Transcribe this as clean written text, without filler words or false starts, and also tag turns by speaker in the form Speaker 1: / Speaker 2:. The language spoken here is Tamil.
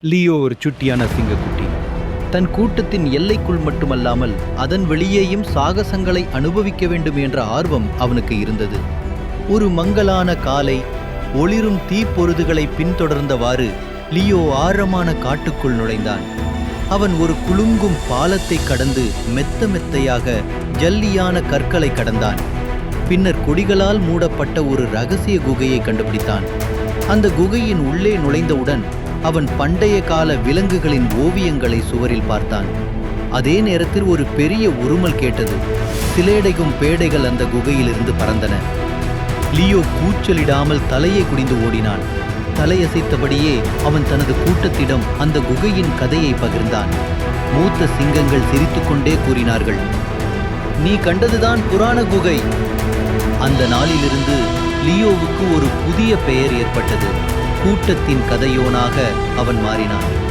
Speaker 1: லியோ ஒரு சுட்டியான சிங்கக்குட்டி. தன் கூட்டத்தின் எல்லைக்குள் மட்டுமல்லாமல் அதன் வெளியேயும் சாகசங்களை அனுபவிக்க வேண்டும் என்ற ஆர்வம் அவனுக்கு இருந்தது. ஒரு மங்கலான காலை ஒளிரும் தீப்பொருதுகளை பின்தொடர்ந்தவாறு லியோ ஆழமான காட்டுக்குள் நுழைந்தான். அவன் ஒரு குலுங்கும் பாலத்தை கடந்து மெத்த மெத்தையாக ஜல்லியான கற்களை கடந்தான். பின்னர் கொடிகளால் மூடப்பட்ட ஒரு இரகசிய குகையை கண்டுபிடித்தான். அந்த குகையின் உள்ளே நுழைந்தவுடன் அவன் பண்டைய கால விலங்குகளின் ஓவியங்களை சுவரில் பார்த்தான். அதே நேரத்தில் ஒரு பெரிய உருமல் கேட்டது. சிலேடைகும் பேடைகள் அந்த குகையிலிருந்து பறந்தன. லியோ கூச்சலிடாமல் தலையை குனிந்து ஓடினான். தலையசைத்தபடியே அவன் தனது கூட்டத்திடம் அந்த குகையின் கதையை பகிர்ந்தான். மூத்த சிங்கங்கள் சிரித்துக்கொண்டே கூறினார்கள், "நீ கண்டதுதான் புராண குகை." அந்த நாளிலிருந்து லியோவுக்கு ஒரு புதிய பெயர் ஏற்பட்டது. கூட்டத்தின் கதையோனாக அவன் மாறினான்.